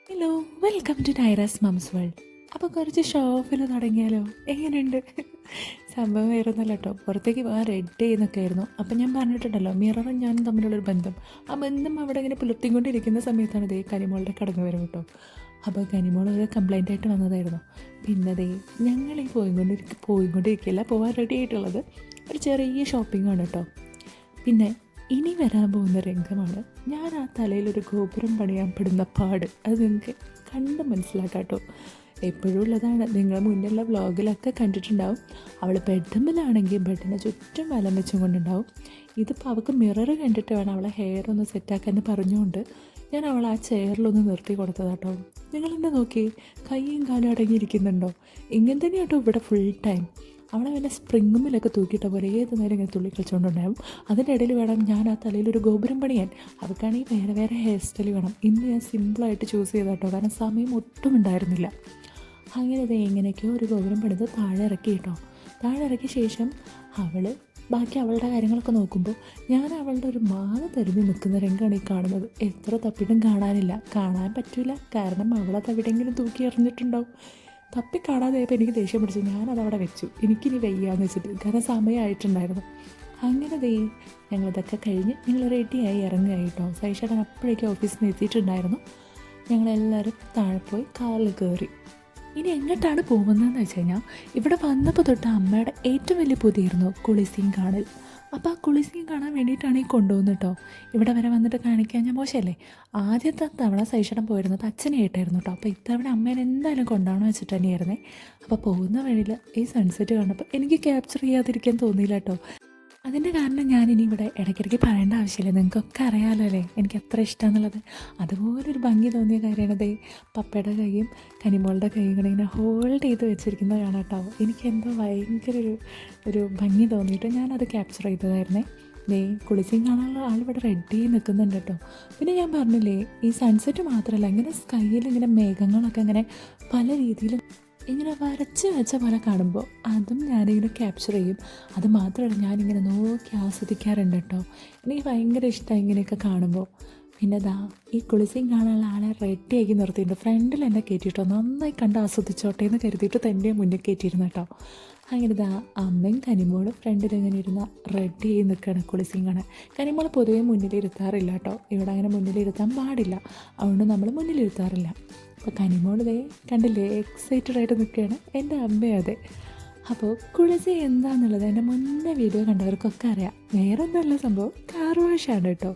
Hello, welcome to Naira's moms world. അപ്പോൾ കുറച്ച് ഷോപ്പിൽ തുടങ്ങിയാലോ? എങ്ങനെയുണ്ട്? സംഭവം വേറൊന്നുമല്ല കേട്ടോ, പുറത്തേക്ക് പോകാൻ റെഡി ചെയ്യുന്നൊക്കെ ആയിരുന്നു. അപ്പം ഞാൻ പറഞ്ഞിട്ടുണ്ടല്ലോ, മിററും ഞാനും തമ്മിലുള്ളൊരു ബന്ധം. ആ ബന്ധം അവിടെ ഇങ്ങനെ പുലർത്തിക്കൊണ്ടിരിക്കുന്ന സമയത്താണ് ദേ കനിമോളുടെ കടന്നു വരും കേട്ടോ. അപ്പോൾ കനിമോൾ ഒരു കംപ്ലൈൻ്റ് ആയിട്ട് വന്നതായിരുന്നു. പിന്നെ ദേ ഞങ്ങൾ ഈ പോയിക്കൊണ്ടിരിക്കില്ല, പോകാൻ റെഡി ആയിട്ടുള്ളത് ഒരു ചെറിയ ഷോപ്പിംഗ് ആണ് കേട്ടോ. പിന്നെ ഇനി വരാൻ പോകുന്ന രംഗമാണ് ഞാൻ ആ തലയിലൊരു ഗോപുരം പണിയാൻ പെടുന്ന പാട്. അത് നിങ്ങൾക്ക് കണ്ട് മനസ്സിലാക്കാം കേട്ടോ. എപ്പോഴും ഉള്ളതാണ്, നിങ്ങൾ മുന്നിലുള്ള വ്ളോഗിലൊക്കെ കണ്ടിട്ടുണ്ടാവും. അവൾ ബെഡ്റൂമിലാണെങ്കിൽ ബെഡിനെ ചുറ്റും വലം വെച്ചും കൊണ്ടുണ്ടാവും. ഇതിപ്പോൾ അവൾക്ക് മിറർ കണ്ടിട്ട് വേണം അവളെ ഹെയർ ഒന്ന് സെറ്റാക്കാൻ പറഞ്ഞുകൊണ്ട് ഞാൻ അവൾ ആ ചെയറിലൊന്ന് നിർത്തി കൊടുത്തതാട്ടോ. നിങ്ങളെന്നെ നോക്കി, കൈയും കാലും അടങ്ങിയിരിക്കുന്നുണ്ടോ? ഇങ്ങനെ തന്നെയാട്ടോ ഇവിടെ ഫുൾ ടൈം. അവളെ വല്ല സ്പ്രിങ്ങുമിലൊക്കെ തൂക്കിയിട്ട പോലെ ഏത് നേരം ഇങ്ങനെ തുള്ളി കളിച്ചുകൊണ്ടുണ്ടാവും. അതിൻ്റെ ഇടയിൽ വേണം ഞാൻ ആ തലയിലൊരു ഗോപുരം പണിയാൻ. അവൾക്കാണെങ്കിൽ വേറെ വേറെ ഹെയർ സ്റ്റൈൽ വേണം. ഇന്ന് ഞാൻ സിമ്പിളായിട്ട് ചൂസ് ചെയ്താട്ടോ, കാരണം സമയം ഒട്ടും ഉണ്ടായിരുന്നില്ല. അങ്ങനെ ഇത് എങ്ങനെയൊക്കെയോ ഒരു ഗോപുരം പണിത് താഴെ ഇറക്കി കേട്ടോ. താഴെ ഇറക്കിയ ശേഷം ബാക്കി അവളുടെ കാര്യങ്ങളൊക്കെ നോക്കുമ്പോൾ ഞാൻ അവളുടെ ഒരു മാല തെരഞ്ഞു നിൽക്കുന്ന രംഗമാണ് ഈ കാണുന്നത്. എത്ര തപ്പിട്ടും കാണാൻ പറ്റില്ല, കാരണം അവളത് എവിടെയെങ്കിലും തൂക്കി എറിഞ്ഞിട്ടുണ്ടാവും. തപ്പി കാണാതായപ്പോൾ എനിക്ക് ദേഷ്യം പിടിച്ചു. ഞാനതവിടെ വെച്ചു, എനിക്കിനി വയ്യാന്ന് വെച്ചിട്ട്, കാരണം സമയമായിട്ടുണ്ടായിരുന്നു. അങ്ങനെ ഞങ്ങളിതൊക്കെ കഴിഞ്ഞ് ഞങ്ങൾ റെഡിയായി ഇറങ്ങുകയായി കേട്ടോ. സൈഷേട്ടൻ അപ്പോഴേക്കും ഓഫീസിൽ നിന്ന് എത്തിയിട്ടുണ്ടായിരുന്നു. ഞങ്ങളെല്ലാവരും താഴെ പോയി കാറിൽ കയറി. ഇനി എങ്ങോട്ടാണ് പോകുന്നതെന്ന് വെച്ച് കഴിഞ്ഞാൽ, ഇവിടെ വന്നപ്പോൾ തൊട്ട് അമ്മയുടെ ഏറ്റവും വലിയ പൂതിയായിരുന്നു കുളിസീൻ കാണൽ. അപ്പോൾ ആ കുളിസീൻ കാണാൻ വേണ്ടിയിട്ടാണ് ഈ കൊണ്ടുപോകുന്നത് കേട്ടോ. ഇവിടെ വരെ വന്നിട്ട് കാണിക്കാൻ ഞാൻ മോശമല്ലേ. ആദ്യത്തെ തവണ സൈഷടം പോയിരുന്നത് അച്ഛനായിട്ടായിരുന്നു കേട്ടോ. അപ്പോൾ ഇത്തവണ അമ്മേനെ എന്തായാലും കൊണ്ടാണെന്ന് വെച്ചിട്ട് തന്നെയായിരുന്നേ. അപ്പോൾ പോകുന്ന വഴിയിൽ ഈ സൺസെറ്റ് കണ്ടപ്പോൾ എനിക്ക് ക്യാപ്ചർ ചെയ്യാതിരിക്കാൻ തോന്നിയില്ല കേട്ടോ. അതിൻ്റെ കാരണം ഞാനിനി ഇവിടെ ഇടയ്ക്കിടയ്ക്ക് പറയേണ്ട ആവശ്യമില്ല, നിങ്ങൾക്കൊക്കെ അറിയാമല്ലോ അല്ലേ എനിക്ക് എത്ര ഇഷ്ടമാണെന്നുള്ളത്. അതുപോലൊരു ഭംഗി തോന്നിയ കാര്യമാണ് പപ്പയുടെ കൈയും കനിമോളുടെ കൈയും കൂടെ ഇങ്ങനെ ഹോൾഡ് ചെയ്ത് വെച്ചിരിക്കുന്നത് കാണാം കേട്ടോ. എനിക്കെന്തോ ഭയങ്കര ഒരു ഭംഗി തോന്നിയിട്ട് ഞാനത് ക്യാപ്ചർ ചെയ്തതായിരുന്നേ. കുളിസിയും കാണാനുള്ള ആളിവിടെ റെഡി നിൽക്കുന്നുണ്ട് കേട്ടോ. പിന്നെ ഞാൻ പറഞ്ഞില്ലേ, ഈ സൺസെറ്റ് മാത്രമല്ല, ഇങ്ങനെ സ്കൈയിൽ ഇങ്ങനെ മേഘങ്ങളൊക്കെ ഇങ്ങനെ പല രീതിയിലും ഇങ്ങനെ വരച്ച് വെച്ച പോലെ കാണുമ്പോൾ അതും ഞാനിങ്ങനെ ക്യാപ്ചർ ചെയ്യും. അത് മാത്രമല്ല, ഞാനിങ്ങനെ നോക്കി ആസ്വദിക്കാറുണ്ട് കേട്ടോ. എനിക്ക് ഭയങ്കര ഇഷ്ടമായി ഇങ്ങനെയൊക്കെ കാണുമ്പോൾ. പിന്നെ ഈ കുളിസീൻ കാണാനുള്ള ആളെ റെഡിയാക്കി നിർത്തിയിട്ടുണ്ട്. ഫ്രണ്ടിൽ എന്നെ കയറ്റിയിട്ടോ, നന്നായി കണ്ട് ആസ്വദിച്ചോട്ടെ എന്ന് കരുതിയിട്ട് തന്നെ മുന്നിൽ കയറ്റിയിരുന്നു കേട്ടോ. അങ്ങനെ അമ്മയും കനിമോളും ഫ്രണ്ടിൽ ഇങ്ങനെ ഇരുന്ന റെഡി ആയി നിൽക്കുകയാണ് കുളിസീൻ കാണാൻ. കനിമോൾ പൊതുവേ മുന്നിലിരുത്താറില്ല കേട്ടോ, ഇവിടെ അങ്ങനെ മുന്നിലിരുത്താൻ പാടില്ല, അതുകൊണ്ട് നമ്മൾ മുന്നിലിരുത്താറില്ല. അപ്പോൾ കനിമോൾ കണ്ടില്ലേ, എക്സൈറ്റഡ് ആയിട്ട് നിൽക്കുകയാണ്. എൻ്റെ അമ്മയും അതെ. അപ്പോൾ കുളിസി എന്താണെന്നുള്ളത് എൻ്റെ മുന്നേ വീഡിയോ കണ്ടവർക്കൊക്കെ അറിയാം. വേറെ ഒന്നുമല്ല, സംഭവം കാർ വാഷാണ് കേട്ടോ.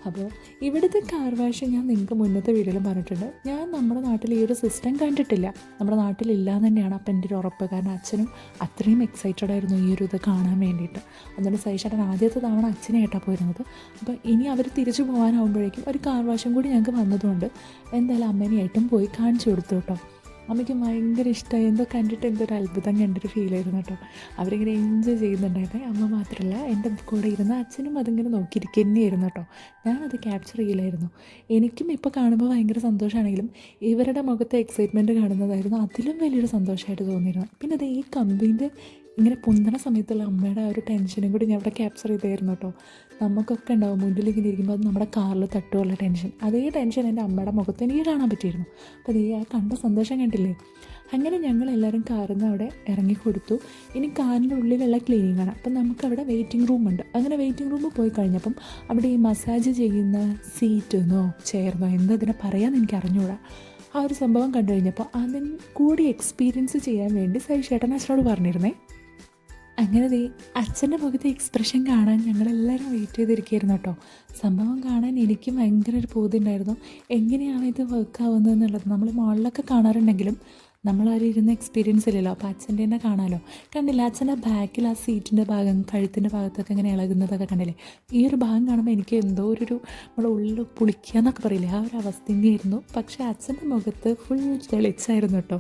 അപ്പോൾ ഇവിടുത്തെ കാർ വാഷ് ഞാൻ നിങ്ങൾക്ക് മുന്നത്തെ വീഡിയോയിലും പറഞ്ഞിട്ടുണ്ട്. ഞാൻ നമ്മുടെ നാട്ടിൽ ഈ ഒരു സിസ്റ്റം കണ്ടിട്ടില്ല, നമ്മുടെ നാട്ടിലില്ലാന്ന് തന്നെയാണ് അപ്പം എൻ്റെ ഒരു ഉറപ്പ്. കാരണം അച്ഛനും അത്രയും എക്സൈറ്റഡ് ആയിരുന്നു ഈ ഒരു ഇത് കാണാൻ വേണ്ടിയിട്ട്. അതുകൊണ്ട് സൈഷേട്ടൻ ആദ്യത്തെ തവണ അച്ഛനായിട്ടാണ് പോയിരുന്നത്. അപ്പോൾ ഇനി അവർ തിരിച്ചു പോകാനാകുമ്പോഴേക്കും ഒരു കാർ വാഷും കൂടി ഞങ്ങൾക്ക് വന്നതുകൊണ്ട് എന്തായാലും അമ്മേനെയായിട്ടും പോയി കാണിച്ചു കൊടുത്തു കേട്ടോ. അമ്മയ്ക്ക് ഭയങ്കര ഇഷ്ടമായി, എന്തോ കണ്ടിട്ട് എന്തൊരു അത്ഭുതം കണ്ടൊരു ഫീലായിരുന്നു കേട്ടോ. അവരിങ്ങനെ എൻജോയ് ചെയ്യുന്നുണ്ടായിരുന്നേ. അമ്മ മാത്രമല്ല, എൻ്റെ കൂടെ ഇരുന്ന അച്ഛനും അതിങ്ങനെ നോക്കിയിരിക്കുക തന്നെയായിരുന്നു കേട്ടോ. ഞാനത് ക്യാപ്ചർ ചെയ്യില്ലായിരുന്നു. എനിക്കും ഇപ്പോൾ കാണുമ്പോൾ ഭയങ്കര സന്തോഷമാണെങ്കിലും ഇവരുടെ മുഖത്തെ എക്സൈറ്റ്മെൻറ്റ് കാണുന്നതായിരുന്നു അതിലും വലിയൊരു സന്തോഷമായിട്ട് തോന്നിയിരുന്നു. പിന്നെ അത് ഈ കമ്പീൻ്റെ ഇങ്ങനെ പൊന്തണ സമയത്തുള്ള അമ്മയുടെ ആ ഒരു ടെൻഷനും കൂടി ഞാൻ അവിടെ ക്യാപ്ചർ ചെയ്തായിരുന്നു കേട്ടോ. നമുക്കൊക്കെ ഉണ്ടാവും മുന്നിൽ ഇങ്ങനെ ഇരിക്കുമ്പോൾ അത് നമ്മുടെ കാറിൽ തട്ടുമുള്ള ടെൻഷൻ, അതേ ടെൻഷൻ എൻ്റെ അമ്മയുടെ മുഖത്ത് എനിക്ക് കാണാൻ പറ്റിയിരുന്നു. അപ്പോൾ ആ കണ്ട സന്തോഷം കണ്ടില്ലേ. അങ്ങനെ ഞങ്ങളെല്ലാവരും കാറിൽ നിന്ന് അവിടെ ഇറങ്ങിക്കൊടുത്തു. ഇനി കാറിൻ്റെ ഉള്ളിലുള്ള ക്ലീനിങ് ആണ്. അപ്പം നമുക്കവിടെ വെയിറ്റിംഗ് റൂമുണ്ട്. അങ്ങനെ വെയിറ്റിംഗ് റൂമിൽ പോയി കഴിഞ്ഞപ്പം അവിടെ ഈ മസാജ് ചെയ്യുന്ന സീറ്റെന്നോ ചെയർന്നോ എന്തതിനെ പറയാമെന്ന് എനിക്ക് അറിഞ്ഞുകൂടാ. ആ ഒരു സംഭവം കണ്ടു കഴിഞ്ഞപ്പോൾ അതിന് കൂടി എക്സ്പീരിയൻസ് ചെയ്യാൻ വേണ്ടി സൈഷേട്ടൻ അച്ഛനോട് പറഞ്ഞിരുന്നേ. അങ്ങനെ അച്ഛൻ്റെ മുഖത്തെ എക്സ്പ്രഷൻ കാണാൻ ഞങ്ങളെല്ലാവരും വെയിറ്റ് ചെയ്തിരിക്കുകയായിരുന്നു കേട്ടോ. സംഭവം കാണാൻ എനിക്ക് ഭയങ്കര ഒരു പൂതിയുണ്ടായിരുന്നു, എങ്ങനെയാണ് ഇത് വർക്ക് ആവുന്നതെന്നുള്ളത്. നമ്മൾ മോളിലൊക്കെ കാണാറുണ്ടെങ്കിലും നമ്മളാരും ഇരുന്ന് എക്സ്പീരിയൻസ് ഇല്ലല്ലോ. അപ്പോൾ അച്ഛൻ്റെ തന്നെ കാണാമല്ലോ. കണ്ടില്ല, അച്ഛൻ്റെ ബാക്കിൽ ആ സീറ്റിൻ്റെ ഭാഗം കഴുത്തിൻ്റെ ഭാഗത്തൊക്കെ ഇങ്ങനെ ഇളകുന്നതൊക്കെ കണ്ടില്ലേ. ഈ ഒരു ഭാഗം കാണുമ്പോൾ എനിക്ക് എന്തോ നമ്മുടെ ഉള്ളിൽ പുളിക്കുക എന്നൊക്കെ പറയില്ലേ, ആ ഒരു അവസ്ഥ തന്നെയായിരുന്നു. പക്ഷേ അച്ഛൻ്റെ മുഖത്ത് ഫുൾ തെളിച്ചായിരുന്നു കേട്ടോ.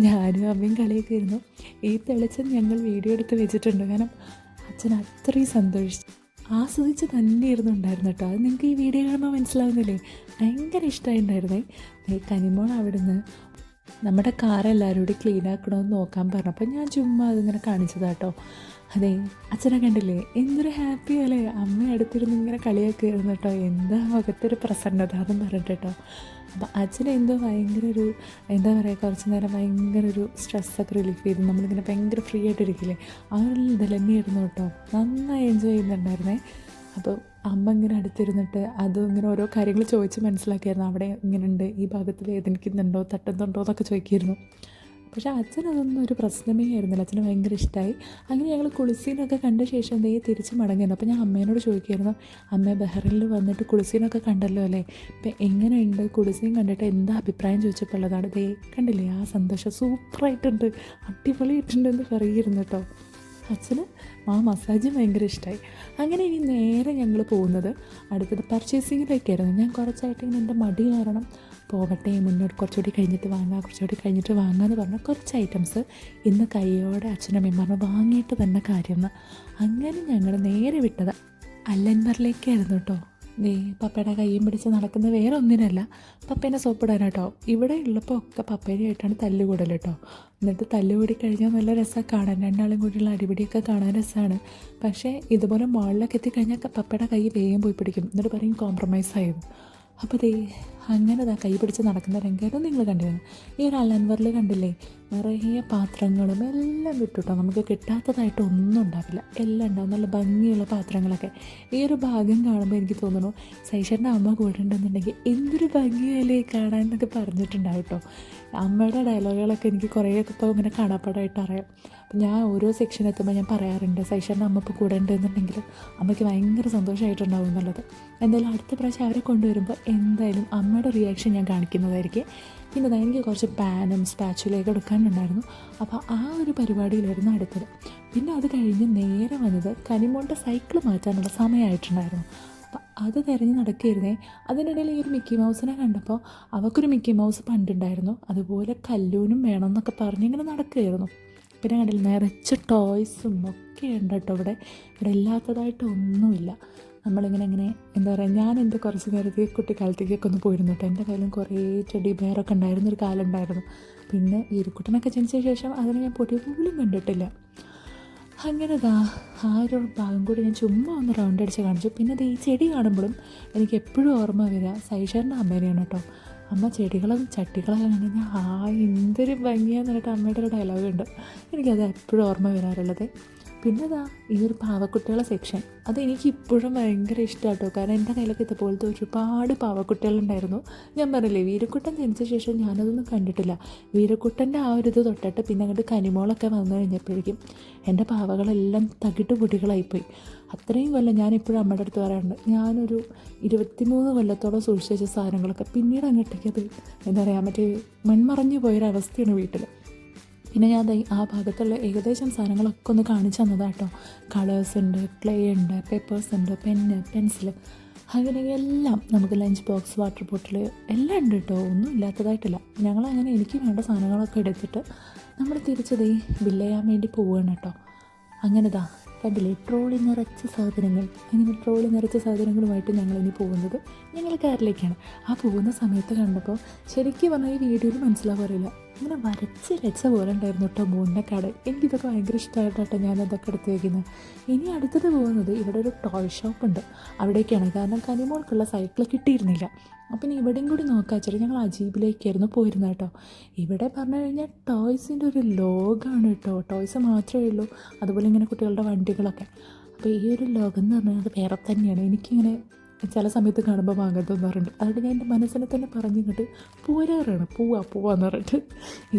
ഞാനും അമ്മയും കളിയൊക്കെ ആയിരുന്നു. ഈ തെളിച്ചം ഞങ്ങൾ വീഡിയോ എടുത്ത് വെച്ചിട്ടുണ്ട്, കാരണം അച്ഛൻ അത്രയും സന്തോഷിച്ചു ആസ്വദിച്ച് തന്നെയായിരുന്നു ഉണ്ടായിരുന്നു കേട്ടോ. അത് നിങ്ങൾക്ക് ഈ വീഡിയോ കാണുമ്പോൾ മനസ്സിലാവുന്നില്ലേ, ഭയങ്കര ഇഷ്ടമായിട്ടുണ്ടായിരുന്നേ. കനിമോൾ അവിടുന്ന് നമ്മുടെ കാർ എല്ലാവരും കൂടി ക്ലീൻ ആക്കണമെന്ന് നോക്കാൻ പറഞ്ഞപ്പോൾ ഞാൻ ചുമ്മാ അതിങ്ങനെ കാണിച്ചതാട്ടോ. അച്ഛനെ കണ്ടില്ലേ, എന്തൊരു ഹാപ്പി അല്ലേ. അമ്മ അടുത്തിരുന്ന് ഇങ്ങനെ കളിയാക്കുമായിരുന്നു കേട്ടോ. എന്താ മുഖത്തൊരു പ്രസന്നത എന്നും പറഞ്ഞിട്ട് കേട്ടോ. അപ്പോൾ അച്ഛനെന്തോ ഭയങ്കര ഒരു എന്താ പറയുക, കുറച്ച് നേരം ഭയങ്കര ഒരു സ്ട്രെസ്സൊക്കെ റിലീഫ് ചെയ്ത് നമ്മളിങ്ങനെ ഭയങ്കര ഫ്രീ ആയിട്ടിരിക്കില്ലേ, ആ ഒരു ഇതിൽ തന്നെയായിരുന്നു കേട്ടോ. നന്നായി എൻജോയ് ചെയ്യുന്നുണ്ടായിരുന്നേ. അപ്പോൾ അമ്മ ഇങ്ങനെ അടുത്തിരുന്നിട്ട് അതും ഇങ്ങനെ ഓരോ കാര്യങ്ങൾ ചോദിച്ച് മനസ്സിലാക്കിയായിരുന്നു. അവിടെ ഇങ്ങനെയുണ്ട്, ഈ ഭാഗത്ത് വേദനിക്കുന്നുണ്ടോ തട്ടുന്നുണ്ടോ എന്നൊക്കെ ചോദിക്കുമായിരുന്നു. പക്ഷേ അച്ഛനതൊന്നും ഒരു പ്രശ്നമേ ആയിരുന്നില്ല. അച്ഛന് ഭയങ്കര ഇഷ്ടമായി. അങ്ങനെ ഞങ്ങൾ കുളിസീനൊക്കെ കണ്ട ശേഷം തിരിച്ച് മടങ്ങിയിരുന്നു. അപ്പോൾ ഞാൻ അമ്മേനോട് ചോദിക്കുമായിരുന്നു, അമ്മ ബഹ്റിനിൽ വന്നിട്ട് കുളിസീനൊക്കെ കണ്ടല്ലോ അല്ലേ, ഇപ്പം എങ്ങനെയുണ്ട് കുളിസീൻ കണ്ടിട്ട് എന്താ അഭിപ്രായം ചോദിച്ചപ്പോൾ ഉള്ളതാണ്. കണ്ടില്ലേ ആ സന്തോഷം, സൂപ്പറായിട്ടുണ്ട്, അടിപൊളിയായിട്ടുണ്ടെന്ന് പറയുമായിരുന്നു കേട്ടോ. അച്ഛന് ആ മസാജ് ഭയങ്കര ഇഷ്ടമായി. അങ്ങനെ ഇനി നേരെ ഞങ്ങൾ പോകുന്നത് അടുത്തത് പർച്ചേസിങ്ങിലേക്കായിരുന്നു. ഞാൻ കുറച്ചായിട്ട് ഇങ്ങനെ എൻ്റെ മടി കാരണം പോകട്ടെ, മുന്നോട്ട് കുറച്ചുകൂടി കഴിഞ്ഞിട്ട് വാങ്ങാമെന്ന് പറഞ്ഞാൽ കുറച്ച് ഐറ്റംസ് ഇന്ന് കയ്യോടെ അച്ഛനമ്മയും പറഞ്ഞു വാങ്ങിയിട്ട് തന്നെ കാര്യമെന്ന്. അങ്ങനെ ഞങ്ങൾ നേരെ വിട്ടത് അല്ലൻബറിലേക്കായിരുന്നു കേട്ടോ. പപ്പയുടെ കയ്യും പിടിച്ച് നടക്കുന്നത് വേറെ ഒന്നിനല്ല, പപ്പേനെ സോപ്പിടാനാട്ടോ. ഇവിടെ ഉള്ളപ്പോൾ ഒക്കെ പപ്പേനായിട്ടാണ് തല്ലുകൂടൽ കേട്ടോ. എന്നിട്ട് തല്ലുകൂടി കഴിഞ്ഞാൽ നല്ല രസമാണ് കാണാൻ, രണ്ടാളും കൂടിയുള്ള അടിപിടിയൊക്കെ കാണാൻ രസമാണ്. പക്ഷേ ഇതുപോലെ മോളിലൊക്കെ എത്തിക്കഴിഞ്ഞാൽ പപ്പയുടെ കൈ വേഗം പോയി പിടിക്കും, എന്നിട്ട് പറയും കോംപ്രമൈസ് ആയത്. അപ്പോൾ അങ്ങനെ കൈ പിടിച്ച് നടക്കുന്ന രംഗം നിങ്ങൾ കണ്ടിരുന്നു. ഈ ഒരു അല്ലൻവറിൽ കണ്ടില്ലേ, നിറയെ പാത്രങ്ങളും എല്ലാം വിട്ടുട്ടോ. നമുക്ക് കിട്ടാത്തതായിട്ട് ഒന്നും ഉണ്ടാവില്ല, എല്ലാം ഉണ്ടാവും, നല്ല ഭംഗിയുള്ള പാത്രങ്ങളൊക്കെ. ഈ ഒരു ഭാഗം കാണുമ്പോൾ എനിക്ക് തോന്നുന്നു സൈഷറിൻ്റെ അമ്മ കൂടെ ഉണ്ടെന്നുണ്ടെങ്കിൽ എന്തൊരു ഭംഗിയല്ലേ കാണാൻ എന്നൊക്കെ പറഞ്ഞിട്ടുണ്ടാവും കേട്ടോ. അമ്മയുടെ ഡയലോഗുകളൊക്കെ എനിക്ക് കുറേയൊക്കെ ഇപ്പോൾ ഇങ്ങനെ കാണാപ്പാടായിട്ട് അറിയാം. അപ്പം ഞാൻ ഓരോ സെക്ഷൻ എത്തുമ്പോൾ ഞാൻ പറയാറുണ്ട് സൈഷറിൻ്റെ അമ്മ ഇപ്പോൾ കൂടെ ഉണ്ടെന്നുണ്ടെങ്കിൽ അമ്മയ്ക്ക് ഭയങ്കര സന്തോഷമായിട്ടുണ്ടാവും എന്നുള്ളത്. എന്തായാലും അടുത്ത പ്രാവശ്യം അവരെ കൊണ്ടുവരുമ്പോൾ എന്തായാലും അമ്മയുടെ റിയാക്ഷൻ ഞാൻ കാണിക്കുന്നതായിരിക്കും. പിന്നെ എനിക്ക് കുറച്ച് പാനും സ്പാച്ചുലയൊക്കെ എടുക്കാനുണ്ടായിരുന്നു. അപ്പോൾ ആ ഒരു പരിപാടിയിലായിരുന്നു അടുത്തത്. പിന്നെ അത് കഴിഞ്ഞ് നേരെ വന്നത് കനിമോളുടെ സൈക്കിൾ മാറ്റാനുള്ള സമയമായിട്ടുണ്ടായിരുന്നു. അപ്പം അത് തിരഞ്ഞ് നടക്കുകയായിരുന്നേ. അതിനിടയിൽ ഈ ഒരു മിക്കി മൗസിനെ കണ്ടപ്പോൾ അവൾക്കൊരു മിക്കി മൗസ് പണ്ടുണ്ടായിരുന്നു, അതുപോലെ കല്ലൂനും വേണമെന്നൊക്കെ പറഞ്ഞ് ഇങ്ങനെ നടക്കുകയായിരുന്നു. പിന്നെ കണ്ടില്ല നിറച്ച് ടോയ്സും ഒക്കെ ഉണ്ട് കേട്ടോ. ഇവിടെ ഇല്ലാത്തതായിട്ടൊന്നുമില്ല. നമ്മളിങ്ങനെ എന്താ പറയുക, ഞാൻ എൻ്റെ കുറച്ച് നേരത്തേക്ക് കുട്ടിക്കാലത്തേക്കൊക്കെ ഒന്ന് പോയിരുന്നു കേട്ടോ. എൻ്റെ കയ്യിലും കുറേ ടെഡി ബെയറൊക്കെ ഉണ്ടായിരുന്നൊരു കാലം ഉണ്ടായിരുന്നു. പിന്നെ ഈരുക്കുട്ടനൊക്കെ ജനിച്ച ശേഷം അതിന് ഞാൻ പൊടി പോലും കണ്ടിട്ടില്ല. അങ്ങനെ ആ ഒരു ഭാഗം കൂടി ഞാൻ ചുമ്മാ ഒന്ന് റൗണ്ട് അടിച്ച് കാണിച്ചു. പിന്നെ ഈ ചെടി കാണുമ്പോഴും എനിക്ക് എപ്പോഴും ഓർമ്മ വരിക സൈഷറിൻ്റെ അമ്മേനെയാണ് കേട്ടോ. അമ്മ ചെടികളും ചട്ടികളൊക്കെ കണ്ടുകഴിഞ്ഞാൽ എന്തൊരു ഭംഗിയാന്ന് പറഞ്ഞിട്ട് അമ്മയുടെ ഒരു ഡയലോഗ് ഉണ്ട്, എനിക്കത് എപ്പോഴും ഓർമ്മ വരാറുള്ളത്. പിന്നെ ഈ ഒരു പാവക്കുട്ടികളുടെ സെക്ഷൻ അതെനിക്ക് ഇപ്പോഴും ഭയങ്കര ഇഷ്ടമാണ് കേട്ടോ. കാരണം എൻ്റെ കയ്യിലൊക്കെ ഇതുപോലത്തെ ഒരുപാട് പാവക്കുട്ടികളുണ്ടായിരുന്നു. ഞാൻ പറഞ്ഞില്ലേ വീരക്കുട്ടൻ ജനിച്ച ശേഷം ഞാനതൊന്നും കണ്ടിട്ടില്ല. വീരക്കുട്ടൻ്റെ ആ ഒരു ഇത് തൊട്ടിട്ട് പിന്നെ അങ്ങോട്ട് കനിമോളൊക്കെ വന്നു കഴിഞ്ഞപ്പോഴേക്കും എൻ്റെ പാവകളെല്ലാം തകിട്ട് പൊടികളായിപ്പോയി. അത്രയും കൊല്ലം ഞാൻ എപ്പോഴും അമ്മയുടെ അടുത്ത് പറയാറുണ്ട്, ഞാനൊരു 23 കൊല്ലത്തോളം സൂക്ഷിച്ച് വെച്ച സാധനങ്ങളൊക്കെ പിന്നീട് അങ്ങോട്ടേക്കത് എന്താ പറയുക മറ്റേ മൺമറഞ്ഞു പോയൊരവസ്ഥയാണ് വീട്ടിൽ. പിന്നെ ഞാൻ ആ ഭാഗത്തുള്ള ഏകദേശം സാധനങ്ങളൊക്കെ ഒന്ന് കാണിച്ചു തന്നതാട്ടോ. കളേഴ്സ് ഉണ്ട്, ക്ലേ ഉണ്ട്, പേപ്പേഴ്സ് ഉണ്ട്, പെന്ന്, പെൻസിൽ, അങ്ങനെ എല്ലാം നമുക്ക് ലഞ്ച് ബോക്സ്, വാട്ടർ ബോട്ടിൽ എല്ലാം ഉണ്ട് കേട്ടോ. ഒന്നും ഇല്ലാത്തതായിട്ടില്ല. ഞങ്ങളങ്ങനെ എനിക്ക് വേണ്ട സാധനങ്ങളൊക്കെ എടുത്തിട്ട് നമ്മൾ തിരിച്ചത് ബില്ല് ചെയ്യാൻ വേണ്ടി പോവുകയാണ് കേട്ടോ. അങ്ങനെ കണ്ടില്ലേ ട്രോളി നിറച്ച സാധനങ്ങൾ. അങ്ങനെ ട്രോളി നിറച്ച സാധനങ്ങളുമായിട്ട് ഞങ്ങളിനി പോകുന്നത് ഞങ്ങൾ കാറിലേക്കാണ്. ആ പോകുന്ന സമയത്ത് കണ്ടപ്പോൾ ശരിക്കും പറഞ്ഞാൽ ഈ വീഡിയോയിൽ മനസ്സിലാവാറില്ല, ഇങ്ങനെ വരച്ച് വെച്ച പോലെ ഉണ്ടായിരുന്നു കേട്ടോ മോൻ്റെ കട. എനിക്കിതൊക്കെ ഭയങ്കര ഇഷ്ടമായിട്ടോ ഞാനതൊക്കെ എടുത്ത് വയ്ക്കുന്നത്. ഇനി അടുത്തത് പോകുന്നത് ഇവിടെ ഒരു ടോയ് ഷോപ്പ് ഉണ്ട്, അവിടേക്കാണ്. കാരണം കനിമോൾക്കുള്ള സൈക്കിൾ കിട്ടിയിരുന്നില്ല. അപ്പം ഇനി ഇവിടെയും കൂടി നോക്കാൻ വെച്ചിട്ട് ഞങ്ങൾ അജീബിലേക്കായിരുന്നു പോയിരുന്നത് കേട്ടോ. ഇവിടെ പറഞ്ഞു കഴിഞ്ഞാൽ ടോയ്സിൻ്റെ ഒരു ലോകമാണ് കേട്ടോ. ടോയ്സ് മാത്രമേ ഉള്ളൂ, അതുപോലെ ഇങ്ങനെ കുട്ടികളുടെ വണ്ടികളൊക്കെ. അപ്പോൾ ഈ ഒരു ലോകം എന്ന് പറഞ്ഞാൽ അത് വേറെ തന്നെയാണ്. എനിക്കിങ്ങനെ ചില സമയത്ത് കാണുമ്പോൾ വാങ്ങാൻ തോന്നാറുണ്ട്. അതുകൊണ്ട് ഞാൻ എൻ്റെ മനസ്സിനെ തന്നെ പറഞ്ഞിങ്ങോട്ട് പോരാറാണ്, പോവാന്ന് പറഞ്ഞിട്ട്.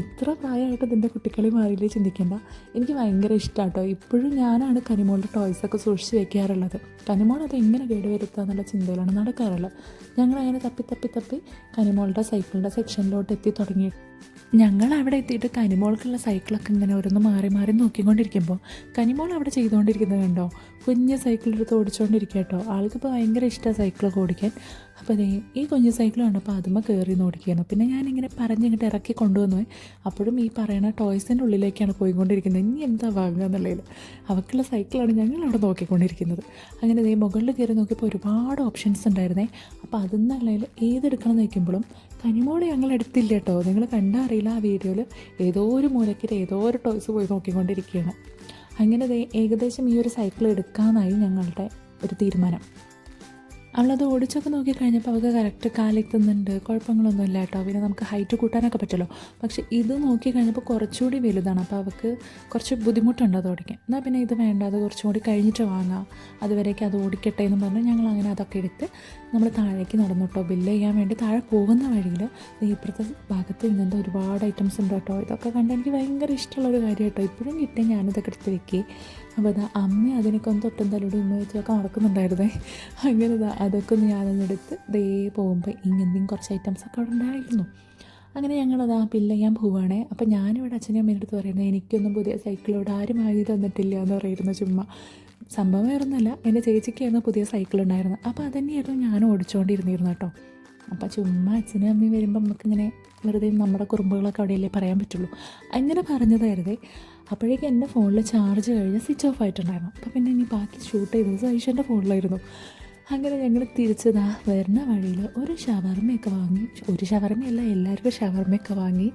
ഇത്ര പ്രായമായിട്ട് ഇതിൻ്റെ കുട്ടികളെ മാറിയില്ലേ ചിന്തിക്കേണ്ട. എനിക്ക് ഭയങ്കര ഇഷ്ടമാണ് കേട്ടോ. ഇപ്പോഴും ഞാനാണ് കനിമോളുടെ ടോയ്സൊക്കെ സൂക്ഷിച്ച് വെക്കാറുള്ളത്. കനിമോൾ അത് എങ്ങനെ കേടുവരുത്തുക എന്നുള്ള ചിന്തയിലാണ് നടക്കാറുള്ളത്. ഞങ്ങളങ്ങനെ തപ്പി കനിമോളുടെ സൈക്കിളിൻ്റെ സെക്ഷനിലോട്ട് എത്തി തുടങ്ങി. ഞങ്ങൾ അവിടെ എത്തിയിട്ട് കനിമോൾക്കുള്ള സൈക്കിളൊക്കെ ഇങ്ങനെ ഓരോന്ന് മാറി നോക്കിക്കൊണ്ടിരിക്കുമ്പോൾ കനിമോൾ അവിടെ ചെയ്തുകൊണ്ടിരിക്കുന്നത് കണ്ടോ, കുഞ്ഞ് സൈക്കിളെടുത്ത് ഓടിച്ചുകൊണ്ടിരിക്കുക കേട്ടോ. ആൾക്കിപ്പോൾ ഭയങ്കര ഇഷ്ടമാണ് സൈക്കിളൊക്കെ ഓടിക്കാൻ. അപ്പോൾ ഈ കുഞ്ഞ് സൈക്കിൾ കണ്ടപ്പോൾ അതുമ്മ കയറി ഓടിക്കുകയാണ്. പിന്നെ ഞാനിങ്ങനെ പറഞ്ഞിങ്ങോട്ട് ഇറക്കി കൊണ്ടുവന്നു. അപ്പോഴും ഈ പറയുന്ന ടോയ്സിൻ്റെ ഉള്ളിലേക്കാണ് പോയിക്കൊണ്ടിരിക്കുന്നത്. ഇനി എന്താ വാങ്ങുക എന്നുള്ളതിൽ അവൾക്കുള്ള സൈക്കിളാണ് ഞങ്ങൾ അവിടെ നോക്കിക്കൊണ്ടിരിക്കുന്നത്. അങ്ങനെ മുകളിൽ കയറി നോക്കിയപ്പോൾ ഒരുപാട് ഓപ്ഷൻസ് ഉണ്ടായിരുന്നേ. അപ്പോൾ അതെന്നുള്ളതിൽ ഏതെടുക്കണം എന്ന് വയ്ക്കുമ്പോഴും കനിമോളെ ഞങ്ങൾ എടുത്തില്ല കേട്ടോ. നിങ്ങൾ കണ്ടാൽ അറിയില്ല, ആ വീഡിയോയിൽ ഏതോ ഒരു മൂലയ്ക്ക് ഏതോ ഒരു ടോയ്സ് പോയി നോക്കിക്കൊണ്ടിരിക്കുകയാണ്. അങ്ങനെ ഏകദേശം ഈ ഒരു സൈക്കിൾ എടുക്കാനായി ഞങ്ങളുടെ ഒരു തീരുമാനം. അവളത് ഓടിച്ചൊക്കെ നോക്കി കഴിഞ്ഞപ്പോൾ അവൾക്ക് കറക്റ്റ് കാലെത്തുന്നുണ്ട്, കുഴപ്പങ്ങളൊന്നും ഇല്ല കേട്ടോ. പിന്നെ നമുക്ക് ഹൈറ്റ് കൂട്ടാനൊക്കെ പറ്റുമല്ലോ. പക്ഷേ ഇത് നോക്കി കഴിഞ്ഞപ്പോൾ കുറച്ചുകൂടി വലുതാണ്. അപ്പോൾ അവൾക്ക് കുറച്ച് ബുദ്ധിമുട്ടുണ്ട് അത് ഓടിക്കാൻ. എന്നാൽ പിന്നെ ഇത് വേണ്ട, അത് കുറച്ചും കൂടി കഴിഞ്ഞിട്ട് വാങ്ങാം, അതുവരേക്കും അത് ഓടിക്കട്ടെ എന്ന് പറഞ്ഞ് ഞങ്ങൾ അങ്ങനെ അതൊക്കെ എടുത്ത് നമ്മൾ താഴേക്ക് നടന്നു കേട്ടോ. ബില്ല് ചെയ്യാൻ വേണ്ടി താഴെ പോകുന്ന വഴിയിൽ ഇപ്പുറത്തെ ഭാഗത്ത് ഇങ്ങനത്തെ ഒരുപാട് ഐറ്റംസ് ഉണ്ട് കേട്ടോ. ഇതൊക്കെ കണ്ട് എനിക്ക് ഭയങ്കര ഇഷ്ടമുള്ളൊരു കാര്യം കേട്ടോ. ഇപ്പോഴും കിട്ടിയ ഞാനിതൊക്കെ എടുത്ത് വെക്കേ. അപ്പോൾ അതാ അമ്മ അതിനൊക്കെ ഒന്ന് തൊട്ടും തലോടും ഉമ്മ വെച്ചൊക്കെ നടക്കുന്നുണ്ടായിരുന്നേ. അങ്ങനെ അതൊക്കെ ഒന്ന് ഞാനൊന്നെടുത്ത് ദേ പോകുമ്പോൾ ഇങ്ങനത്തെയും കുറച്ച് ഐറ്റംസൊക്കെ അവിടെ ഉണ്ടായിരുന്നു. അങ്ങനെ ഞങ്ങളത് ബില്ല് ചെയ്യാൻ പോവുകയാണേ. അപ്പോൾ ഞാനിവിടെ അച്ഛനും അമ്മേൻ്റെ അടുത്ത് പറയുന്നത് എനിക്കൊന്നും പുതിയ സൈക്കിളോട് ആരും വാങ്ങി തന്നിട്ടില്ല എന്ന് പറയുന്നു ചുമ്മാ. സംഭവം വേറൊന്നുമല്ല, എൻ്റെ ചേച്ചിക്കായിരുന്നു പുതിയ സൈക്കിൾ ഉണ്ടായിരുന്നത്. അപ്പോൾ അതുതന്നെയായിരുന്നു ഞാൻ ഓടിച്ചുകൊണ്ടിരുന്നിരുന്നു കേട്ടോ. അപ്പോൾ ചുമ്മാ അച്ഛനും അമ്മയും വരുമ്പോൾ നമുക്കിങ്ങനെ വെറുതെ നമ്മുടെ കുറുമ്പുകളൊക്കെ അവിടെയല്ലേ പറയാൻ പറ്റുള്ളൂ. അങ്ങനെ പറഞ്ഞതായിരുന്നേ. അപ്പോഴേക്കും എൻ്റെ ഫോണിൽ ചാർജ് കഴിഞ്ഞ് സ്വിച്ച് ഓഫ് ആയിട്ടുണ്ടായിരുന്നു. അപ്പോൾ പിന്നെ ഇനി ബാക്കി ഷൂട്ട് ചെയ്തത് സൈഷൻ്റെ ഫോണിലായിരുന്നു. അങ്ങനെ ഞങ്ങൾ തിരിച്ചതാ വരുന്ന വഴിയിൽ ഒരു ഷവർമയൊക്കെ വാങ്ങി. ഒരു ഷവർമയല്ല, എല്ലാവർക്കും ഷവർമയൊക്കെ വാങ്ങി,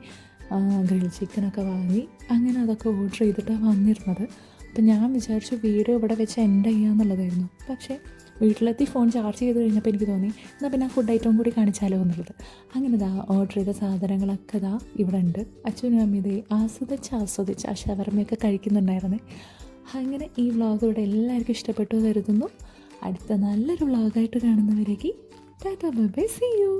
ഗ്രിൽ ചിക്കനൊക്കെ വാങ്ങി. അങ്ങനെ അതൊക്കെ ഓർഡർ ചെയ്തിട്ടാണ് വന്നിരുന്നത്. അപ്പം ഞാൻ വിചാരിച്ചു വീഡിയോ ഇവിടെ വെച്ച് എൻഡ് ചെയ്യാമെന്നുള്ളതായിരുന്നു. പക്ഷേ വീട്ടിലെത്തി ഫോൺ ചാർജ് ചെയ്ത് കഴിഞ്ഞപ്പോൾ എനിക്ക് തോന്നി എന്നാൽ പിന്നെ ഫുഡ് ഐറ്റം കൂടി കാണിച്ചാലോ എന്നുള്ളത്. അങ്ങനെ ഓർഡർ ചെയ്ത സാധനങ്ങളൊക്കെ ഇവിടെ ഉണ്ട്. അച്ഛനും അമ്മയും ആസ്വദിച്ച് ആ ഷവർമയൊക്കെ കഴിക്കുന്നുണ്ടായിരുന്നേ. അങ്ങനെ ഈ വ്ളോഗ് ഇവിടെ എല്ലാവർക്കും ഇഷ്ടപ്പെട്ടു കരുതുന്നു. അടുത്ത നല്ലൊരു വ്ളോഗായിട്ട് കാണുന്നവരേക്ക് tata bye bye, see U.